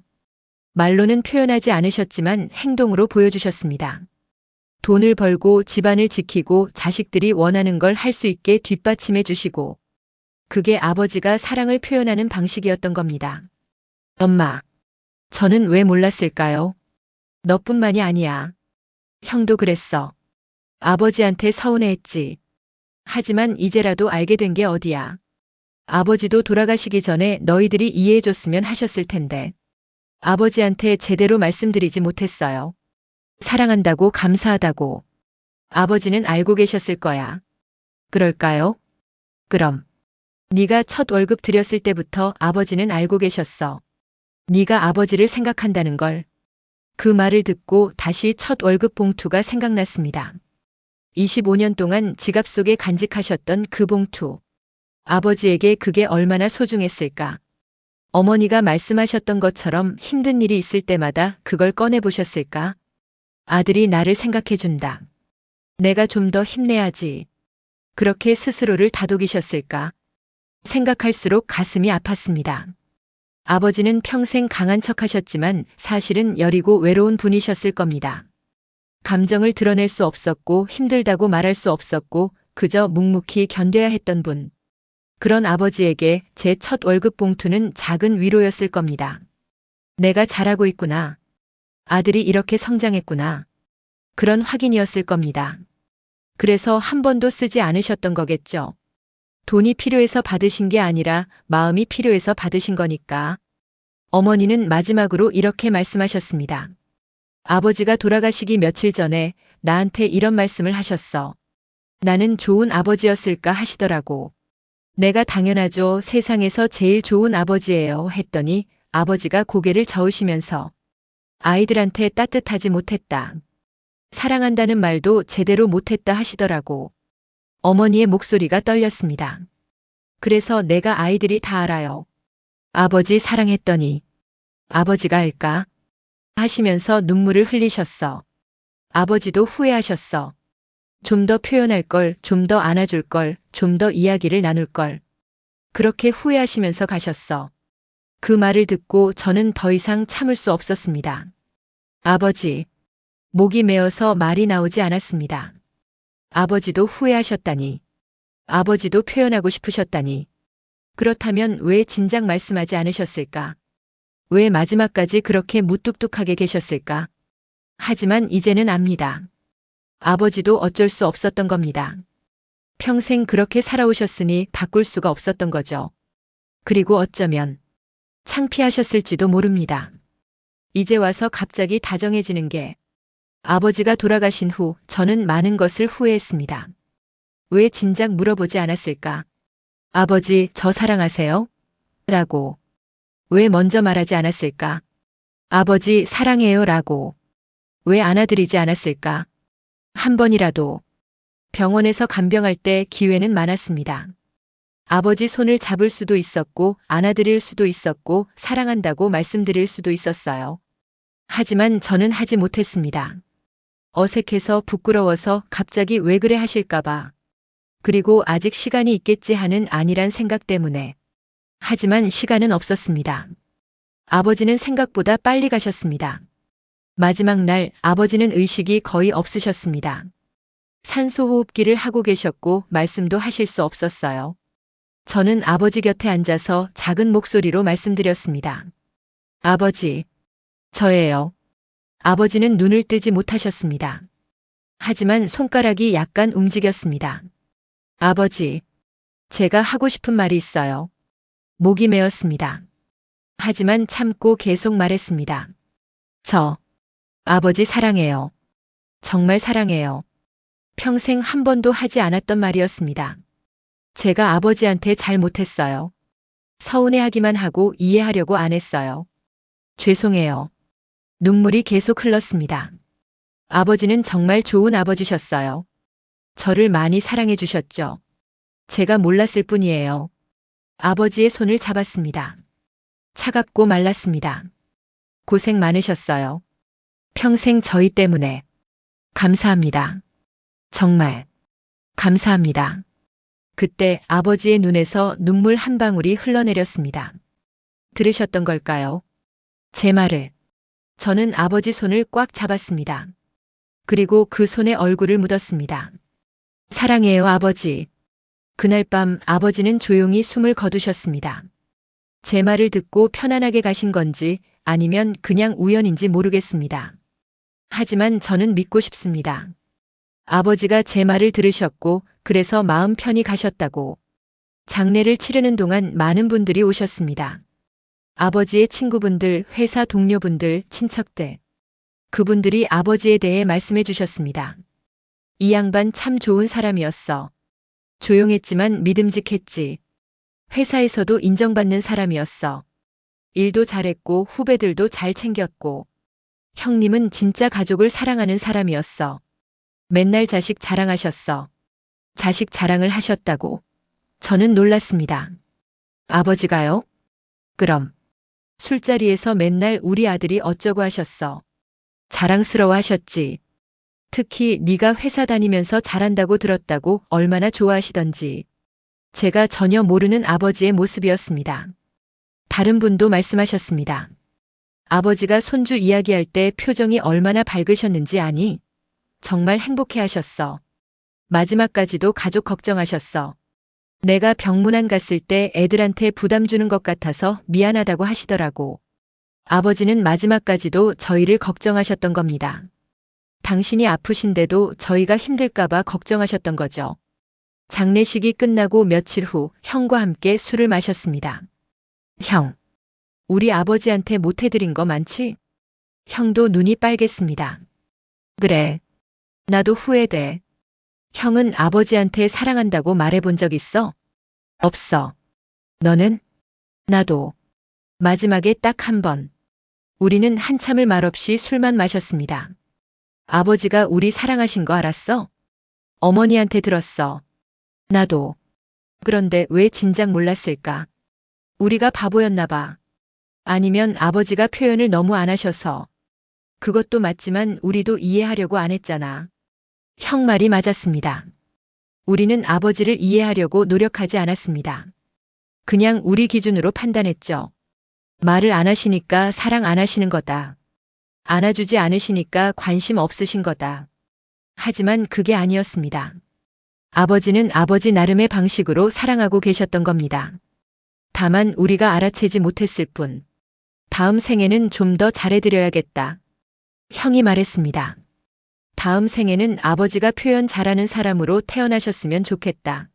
말로는 표현하지 않으셨지만 행동으로 보여주셨습니다. 돈을 벌고 집안을 지키고 자식들이 원하는 걸 할 수 있게 뒷받침해 주시고. 그게 아버지가 사랑을 표현하는 방식이었던 겁니다. 엄마. 저는 왜 몰랐을까요? 너뿐만이 아니야. 형도 그랬어. 아버지한테 서운해했지. 하지만 이제라도 알게 된 게 어디야. 아버지도 돌아가시기 전에 너희들이 이해해줬으면 하셨을 텐데. 아버지한테 제대로 말씀드리지 못했어요. 사랑한다고 감사하다고. 아버지는 알고 계셨을 거야. 그럴까요? 그럼. 네가 첫 월급 드렸을 때부터 아버지는 알고 계셨어. 네가 아버지를 생각한다는 걸. 그 말을 듣고 다시 첫 월급 봉투가 생각났습니다. 25년 동안 지갑 속에 간직하셨던 그 봉투. 아버지에게 그게 얼마나 소중했을까. 어머니가 말씀하셨던 것처럼 힘든 일이 있을 때마다 그걸 꺼내보셨을까? 아들이 나를 생각해준다. 내가 좀 더 힘내야지. 그렇게 스스로를 다독이셨을까? 생각할수록 가슴이 아팠습니다. 아버지는 평생 강한 척 하셨지만 사실은 여리고 외로운 분이셨을 겁니다. 감정을 드러낼 수 없었고 힘들다고 말할 수 없었고 그저 묵묵히 견뎌야 했던 분. 그런 아버지에게 제 첫 월급 봉투는 작은 위로였을 겁니다. 내가 잘하고 있구나. 아들이 이렇게 성장했구나. 그런 확인이었을 겁니다. 그래서 한 번도 쓰지 않으셨던 거겠죠. 돈이 필요해서 받으신 게 아니라 마음이 필요해서 받으신 거니까. 어머니는 마지막으로 이렇게 말씀하셨습니다. 아버지가 돌아가시기 며칠 전에 나한테 이런 말씀을 하셨어. 나는 좋은 아버지였을까 하시더라고. 내가 당연하죠. 세상에서 제일 좋은 아버지예요. 했더니 아버지가 고개를 저으시면서 아이들한테 따뜻하지 못했다. 사랑한다는 말도 제대로 못했다 하시더라고. 어머니의 목소리가 떨렸습니다. 그래서 내가 아이들이 다 알아요. 아버지 사랑했더니 아버지가 알까? 하시면서 눈물을 흘리셨어. 아버지도 후회하셨어. 좀 더 표현할 걸, 좀 더 안아줄 걸, 좀 더 이야기를 나눌 걸. 그렇게 후회하시면서 가셨어. 그 말을 듣고 저는 더 이상 참을 수 없었습니다. 아버지. 목이 메어서 말이 나오지 않았습니다. 아버지도 후회하셨다니. 아버지도 표현하고 싶으셨다니. 그렇다면 왜 진작 말씀하지 않으셨을까? 왜 마지막까지 그렇게 무뚝뚝하게 계셨을까? 하지만 이제는 압니다. 아버지도 어쩔 수 없었던 겁니다. 평생 그렇게 살아오셨으니 바꿀 수가 없었던 거죠. 그리고 어쩌면 창피하셨을지도 모릅니다. 이제 와서 갑자기 다정해지는 게 아버지가 돌아가신 후 저는 많은 것을 후회했습니다. 왜 진작 물어보지 않았을까? 아버지, 저 사랑하세요? 라고. 왜 먼저 말하지 않았을까? 아버지, 사랑해요. 라고. 왜 안아드리지 않았을까? 한 번이라도. 병원에서 간병할 때 기회는 많았습니다. 아버지 손을 잡을 수도 있었고, 안아드릴 수도 있었고, 사랑한다고 말씀드릴 수도 있었어요. 하지만 저는 하지 못했습니다. 어색해서 부끄러워서 갑자기 왜 그래 하실까봐. 그리고 아직 시간이 있겠지 하는 안일한 생각 때문에. 하지만 시간은 없었습니다. 아버지는 생각보다 빨리 가셨습니다. 마지막 날 아버지는 의식이 거의 없으셨습니다. 산소호흡기를 하고 계셨고 말씀도 하실 수 없었어요. 저는 아버지 곁에 앉아서 작은 목소리로 말씀드렸습니다. 아버지, 저예요. 아버지는 눈을 뜨지 못하셨습니다. 하지만 손가락이 약간 움직였습니다. 아버지, 제가 하고 싶은 말이 있어요. 목이 메었습니다. 하지만 참고 계속 말했습니다. 아버지 사랑해요. 정말 사랑해요. 평생 한 번도 하지 않았던 말이었습니다. 제가 아버지한테 잘 못했어요. 서운해하기만 하고 이해하려고 안 했어요. 죄송해요. 눈물이 계속 흘렀습니다. 아버지는 정말 좋은 아버지셨어요. 저를 많이 사랑해 주셨죠. 제가 몰랐을 뿐이에요. 아버지의 손을 잡았습니다. 차갑고 말랐습니다. 고생 많으셨어요. 평생 저희 때문에. 감사합니다. 정말. 감사합니다. 그때 아버지의 눈에서 눈물 한 방울이 흘러내렸습니다. 들으셨던 걸까요? 제 말을. 저는 아버지 손을 꽉 잡았습니다. 그리고 그 손에 얼굴을 묻었습니다. 사랑해요, 아버지. 그날 밤 아버지는 조용히 숨을 거두셨습니다. 제 말을 듣고 편안하게 가신 건지 아니면 그냥 우연인지 모르겠습니다. 하지만 저는 믿고 싶습니다. 아버지가 제 말을 들으셨고 그래서 마음 편히 가셨다고. 장례를 치르는 동안 많은 분들이 오셨습니다. 아버지의 친구분들, 회사 동료분들, 친척들. 그분들이 아버지에 대해 말씀해 주셨습니다. 이 양반 참 좋은 사람이었어. 조용했지만 믿음직했지. 회사에서도 인정받는 사람이었어. 일도 잘했고 후배들도 잘 챙겼고. 형님은 진짜 가족을 사랑하는 사람이었어. 맨날 자식 자랑하셨어. 자식 자랑을 하셨다고. 저는 놀랐습니다. 아버지가요? 그럼. 술자리에서 맨날 우리 아들이 어쩌고 하셨어. 자랑스러워 하셨지. 특히 네가 회사 다니면서 잘한다고 들었다고 얼마나 좋아하시던지. 제가 전혀 모르는 아버지의 모습이었습니다. 다른 분도 말씀하셨습니다. 아버지가 손주 이야기할 때 표정이 얼마나 밝으셨는지 아니? 정말 행복해 하셨어. 마지막까지도 가족 걱정하셨어. 내가 병문안 갔을 때 애들한테 부담 주는 것 같아서 미안하다고 하시더라고. 아버지는 마지막까지도 저희를 걱정하셨던 겁니다. 당신이 아프신데도 저희가 힘들까봐 걱정하셨던 거죠. 장례식이 끝나고 며칠 후 형과 함께 술을 마셨습니다. 형, 우리 아버지한테 못해드린 거 많지? 형도 눈이 빨갰습니다. 그래, 나도 후회돼. 형은 아버지한테 사랑한다고 말해본 적 있어? 없어. 너는? 나도. 마지막에 딱 한 번. 우리는 한참을 말없이 술만 마셨습니다. 아버지가 우리 사랑하신 거 알았어? 어머니한테 들었어. 나도. 그런데 왜 진작 몰랐을까? 우리가 바보였나 봐. 아니면 아버지가 표현을 너무 안 하셔서. 그것도 맞지만 우리도 이해하려고 안 했잖아. 형 말이 맞았습니다. 우리는 아버지를 이해하려고 노력하지 않았습니다. 그냥 우리 기준으로 판단했죠. 말을 안 하시니까 사랑 안 하시는 거다. 안아주지 않으시니까 관심 없으신 거다. 하지만 그게 아니었습니다. 아버지는 아버지 나름의 방식으로 사랑하고 계셨던 겁니다. 다만 우리가 알아채지 못했을 뿐. 다음 생에는 좀 더 잘해드려야겠다. 형이 말했습니다. 다음 생에는 아버지가 표현 잘하는 사람으로 태어나셨으면 좋겠다.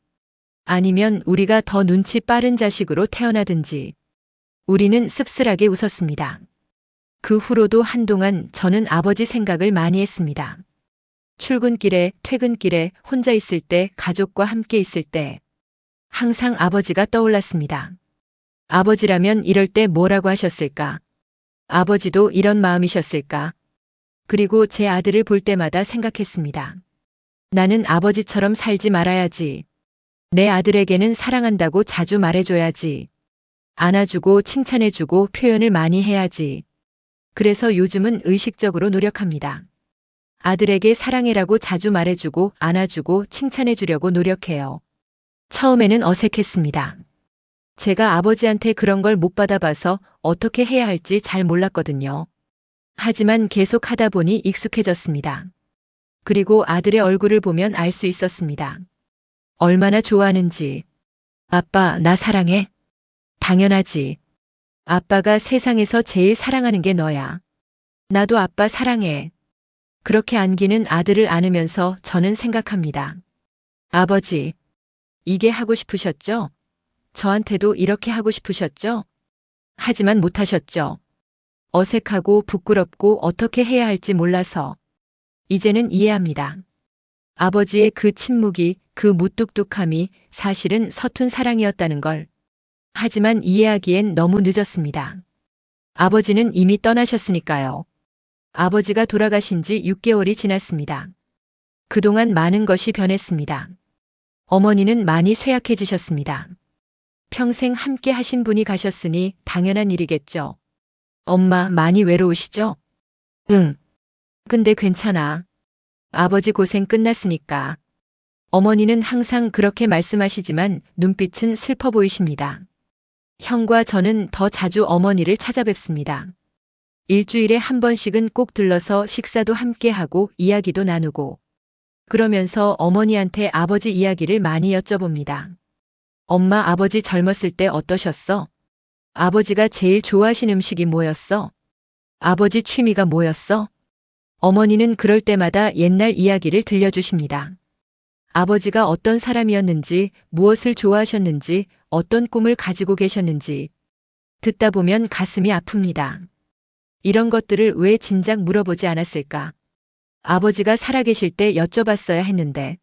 아니면 우리가 더 눈치 빠른 자식으로 태어나든지. 우리는 씁쓸하게 웃었습니다. 그 후로도 한동안 저는 아버지 생각을 많이 했습니다. 출근길에, 퇴근길에, 혼자 있을 때, 가족과 함께 있을 때 항상 아버지가 떠올랐습니다. 아버지라면 이럴 때 뭐라고 하셨을까? 아버지도 이런 마음이셨을까? 그리고 제 아들을 볼 때마다 생각했습니다. 나는 아버지처럼 살지 말아야지. 내 아들에게는 사랑한다고 자주 말해줘야지. 안아주고 칭찬해주고 표현을 많이 해야지. 그래서 요즘은 의식적으로 노력합니다. 아들에게 사랑해라고 자주 말해주고 안아주고 칭찬해주려고 노력해요. 처음에는 어색했습니다. 제가 아버지한테 그런 걸 못 받아봐서 어떻게 해야 할지 잘 몰랐거든요. 하지만 계속 하다 보니 익숙해졌습니다. 그리고 아들의 얼굴을 보면 알 수 있었습니다. 얼마나 좋아하는지. 아빠, 나 사랑해? 당연하지. 아빠가 세상에서 제일 사랑하는 게 너야. 나도 아빠 사랑해. 그렇게 안기는 아들을 안으면서 저는 생각합니다. 아버지, 이게 하고 싶으셨죠? 저한테도 이렇게 하고 싶으셨죠? 하지만 못하셨죠? 어색하고 부끄럽고 어떻게 해야 할지 몰라서. 이제는 이해합니다. 아버지의 그 침묵이, 그 무뚝뚝함이 사실은 서툰 사랑이었다는 걸. 하지만 이해하기엔 너무 늦었습니다. 아버지는 이미 떠나셨으니까요. 아버지가 돌아가신 지 6개월이 지났습니다. 그동안 많은 것이 변했습니다. 어머니는 많이 쇠약해지셨습니다. 평생 함께 하신 분이 가셨으니 당연한 일이겠죠. 엄마 많이 외로우시죠? 응. 근데 괜찮아. 아버지 고생 끝났으니까. 어머니는 항상 그렇게 말씀하시지만 눈빛은 슬퍼 보이십니다. 형과 저는 더 자주 어머니를 찾아뵙습니다. 일주일에 한 번씩은 꼭 들러서 식사도 함께 하고 이야기도 나누고 그러면서 어머니한테 아버지 이야기를 많이 여쭤봅니다. 엄마 아버지 젊었을 때 어떠셨어? 아버지가 제일 좋아하신 음식이 뭐였어? 아버지 취미가 뭐였어? 어머니는 그럴 때마다 옛날 이야기를 들려주십니다. 아버지가 어떤 사람이었는지, 무엇을 좋아하셨는지, 어떤 꿈을 가지고 계셨는지 듣다 보면 가슴이 아픕니다. 이런 것들을 왜 진작 물어보지 않았을까? 아버지가 살아계실 때 여쭤봤어야 했는데.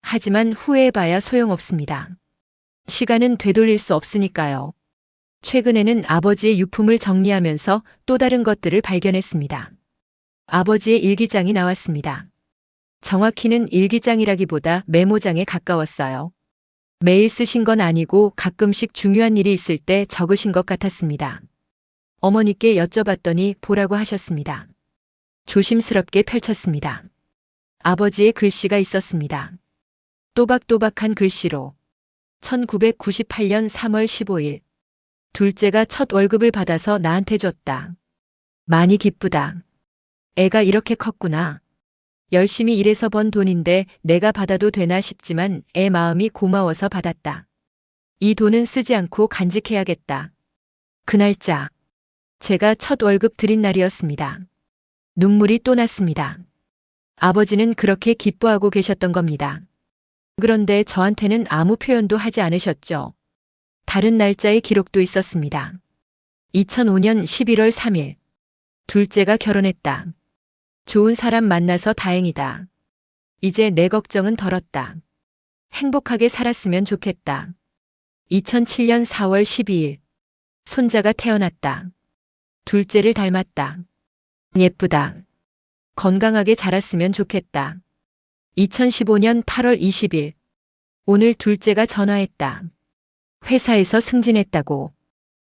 하지만 후회해봐야 소용없습니다. 시간은 되돌릴 수 없으니까요. 최근에는 아버지의 유품을 정리하면서 또 다른 것들을 발견했습니다. 아버지의 일기장이 나왔습니다. 정확히는 일기장이라기보다 메모장에 가까웠어요. 매일 쓰신 건 아니고 가끔씩 중요한 일이 있을 때 적으신 것 같았습니다. 어머니께 여쭤봤더니 보라고 하셨습니다. 조심스럽게 펼쳤습니다. 아버지의 글씨가 있었습니다. 또박또박한 글씨로 1998년 3월 15일 둘째가 첫 월급을 받아서 나한테 줬다. 많이 기쁘다. 애가 이렇게 컸구나. 열심히 일해서 번 돈인데 내가 받아도 되나 싶지만 애 마음이 고마워서 받았다. 이 돈은 쓰지 않고 간직해야겠다. 그 날짜, 제가 첫 월급 드린 날이었습니다. 눈물이 또 났습니다. 아버지는 그렇게 기뻐하고 계셨던 겁니다. 그런데 저한테는 아무 표현도 하지 않으셨죠. 다른 날짜의 기록도 있었습니다. 2005년 11월 3일. 둘째가 결혼했다. 좋은 사람 만나서 다행이다. 이제 내 걱정은 덜었다. 행복하게 살았으면 좋겠다. 2007년 4월 12일. 손자가 태어났다. 둘째를 닮았다. 예쁘다. 건강하게 자랐으면 좋겠다. 2015년 8월 20일. 오늘 둘째가 전화했다. 회사에서 승진했다고.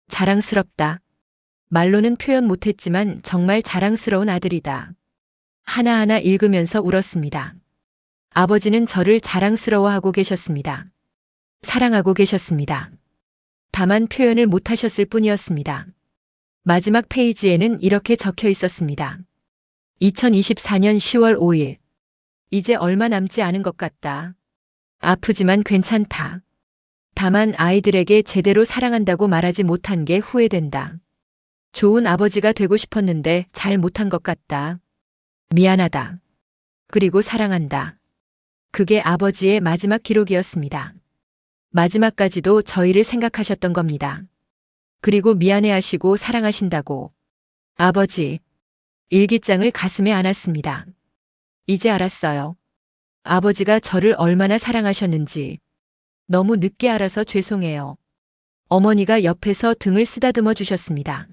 자랑스럽다. 말로는 표현 못했지만 정말 자랑스러운 아들이다. 하나하나 읽으면서 울었습니다. 아버지는 저를 자랑스러워하고 계셨습니다. 사랑하고 계셨습니다. 다만 표현을 못하셨을 뿐이었습니다. 마지막 페이지에는 이렇게 적혀 있었습니다. 2024년 10월 5일. 이제 얼마 남지 않은 것 같다. 아프지만 괜찮다. 다만 아이들에게 제대로 사랑한다고 말하지 못한 게 후회된다. 좋은 아버지가 되고 싶었는데 잘 못한 것 같다. 미안하다. 그리고 사랑한다. 그게 아버지의 마지막 기록이었습니다. 마지막까지도 저희를 생각하셨던 겁니다. 그리고 미안해하시고 사랑하신다고. 아버지. 일기장을 가슴에 안았습니다. 이제 알았어요. 아버지가 저를 얼마나 사랑하셨는지. 너무 늦게 알아서 죄송해요. 어머니가 옆에서 등을 쓰다듬어 주셨습니다.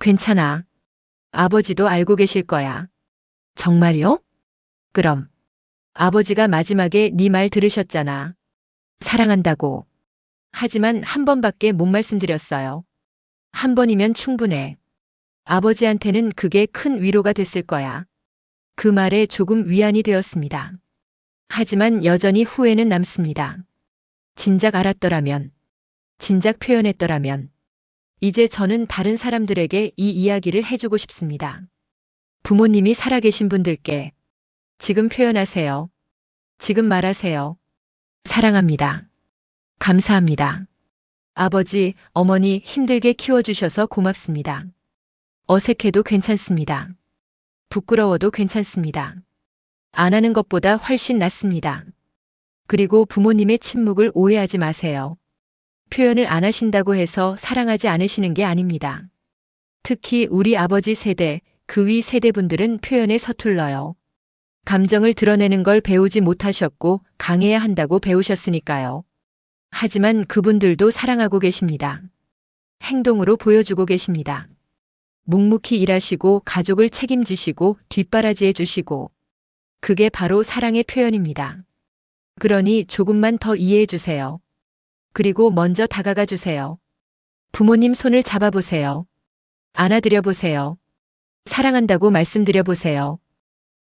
괜찮아. 아버지도 알고 계실 거야. 정말요? 그럼. 아버지가 마지막에 네 말 들으셨잖아. 사랑한다고. 하지만 한 번밖에 못 말씀드렸어요. 한 번이면 충분해. 아버지한테는 그게 큰 위로가 됐을 거야. 그 말에 조금 위안이 되었습니다. 하지만 여전히 후회는 남습니다. 진작 알았더라면, 진작 표현했더라면, 이제 저는 다른 사람들에게 이 이야기를 해주고 싶습니다. 부모님이 살아계신 분들께 지금 표현하세요. 지금 말하세요. 사랑합니다. 감사합니다. 아버지, 어머니 힘들게 키워주셔서 고맙습니다. 어색해도 괜찮습니다. 부끄러워도 괜찮습니다. 안 하는 것보다 훨씬 낫습니다. 그리고 부모님의 침묵을 오해하지 마세요. 표현을 안 하신다고 해서 사랑하지 않으시는 게 아닙니다. 특히 우리 아버지 세대, 그 위 세대분들은 표현에 서툴러요. 감정을 드러내는 걸 배우지 못하셨고 강해야 한다고 배우셨으니까요. 하지만 그분들도 사랑하고 계십니다. 행동으로 보여주고 계십니다. 묵묵히 일하시고 가족을 책임지시고 뒷바라지해 주시고 그게 바로 사랑의 표현입니다. 그러니 조금만 더 이해해 주세요. 그리고 먼저 다가가 주세요. 부모님 손을 잡아보세요. 안아드려 보세요. 사랑한다고 말씀드려 보세요.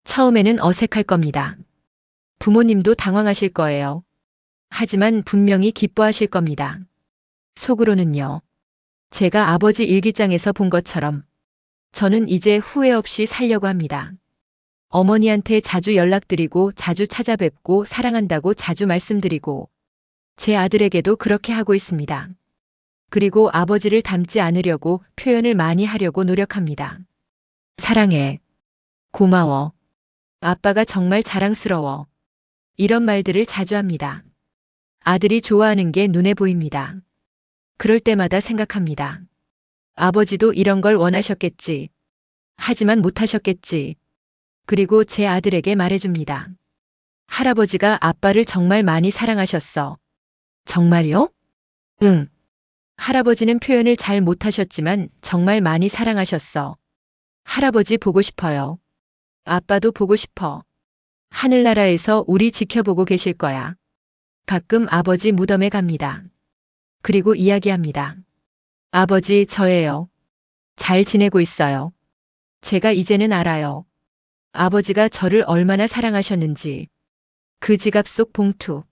처음에는 어색할 겁니다. 부모님도 당황하실 거예요. 하지만 분명히 기뻐하실 겁니다. 속으로는요. 제가 아버지 일기장에서 본 것처럼 저는 이제 후회 없이 살려고 합니다. 어머니한테 자주 연락드리고 자주 찾아뵙고 사랑한다고 자주 말씀드리고 제 아들에게도 그렇게 하고 있습니다. 그리고 아버지를 닮지 않으려고 표현을 많이 하려고 노력합니다. 사랑해. 고마워. 아빠가 정말 자랑스러워. 이런 말들을 자주 합니다. 아들이 좋아하는 게 눈에 보입니다. 그럴 때마다 생각합니다. 아버지도 이런 걸 원하셨겠지. 하지만 못하셨겠지. 그리고 제 아들에게 말해줍니다. 할아버지가 아빠를 정말 많이 사랑하셨어. 정말요? 응. 할아버지는 표현을 잘 못하셨지만 정말 많이 사랑하셨어. 할아버지 보고 싶어요. 아빠도 보고 싶어. 하늘나라에서 우리 지켜보고 계실 거야. 가끔 아버지 무덤에 갑니다. 그리고 이야기합니다. 아버지, 저예요. 잘 지내고 있어요. 제가 이제는 알아요. 아버지가 저를 얼마나 사랑하셨는지. 그 지갑 속 봉투.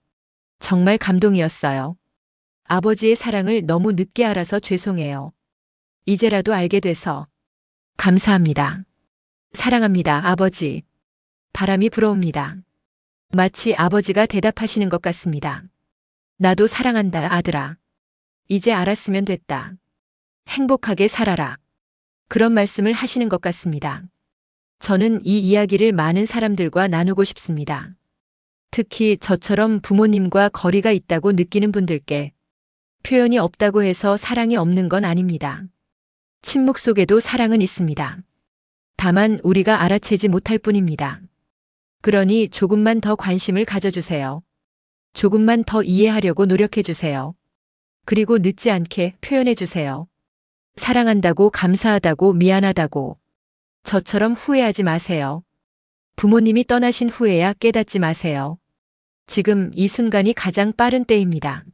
정말 감동이었어요. 아버지의 사랑을 너무 늦게 알아서 죄송해요. 이제라도 알게 돼서. 감사합니다. 사랑합니다, 아버지. 바람이 불어옵니다. 마치 아버지가 대답하시는 것 같습니다. 나도 사랑한다, 아들아. 이제 알았으면 됐다. 행복하게 살아라. 그런 말씀을 하시는 것 같습니다. 저는 이 이야기를 많은 사람들과 나누고 싶습니다. 특히 저처럼 부모님과 거리가 있다고 느끼는 분들께 표현이 없다고 해서 사랑이 없는 건 아닙니다. 침묵 속에도 사랑은 있습니다. 다만 우리가 알아채지 못할 뿐입니다. 그러니 조금만 더 관심을 가져주세요. 조금만 더 이해하려고 노력해주세요. 그리고 늦지 않게 표현해주세요. 사랑한다고, 감사하다고, 미안하다고. 저처럼 후회하지 마세요. 부모님이 떠나신 후에야 깨닫지 마세요. 지금 이 순간이 가장 빠른 때입니다.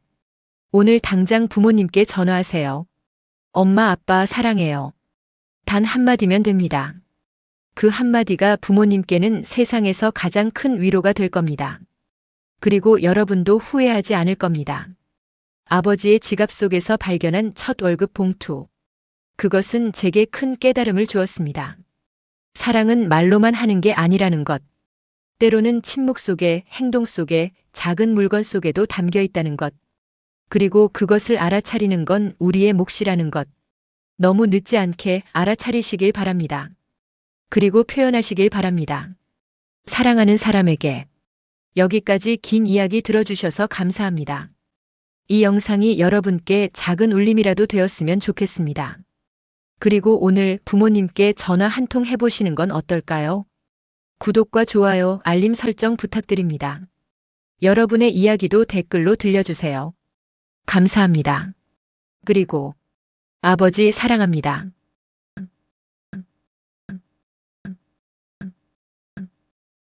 오늘 당장 부모님께 전화하세요. 엄마, 아빠 사랑해요. 단 한마디면 됩니다. 그 한마디가 부모님께는 세상에서 가장 큰 위로가 될 겁니다. 그리고 여러분도 후회하지 않을 겁니다. 아버지의 지갑 속에서 발견한 첫 월급 봉투. 그것은 제게 큰 깨달음을 주었습니다. 사랑은 말로만 하는 게 아니라는 것. 때로는 침묵 속에, 행동 속에, 작은 물건 속에도 담겨 있다는 것. 그리고 그것을 알아차리는 건 우리의 몫이라는 것. 너무 늦지 않게 알아차리시길 바랍니다. 그리고 표현하시길 바랍니다. 사랑하는 사람에게. 여기까지 긴 이야기 들어주셔서 감사합니다. 이 영상이 여러분께 작은 울림이라도 되었으면 좋겠습니다. 그리고 오늘 부모님께 전화 한 통 해보시는 건 어떨까요? 구독과 좋아요, 알림 설정 부탁드립니다. 여러분의 이야기도 댓글로 들려주세요. 감사합니다. 그리고 아버지 사랑합니다.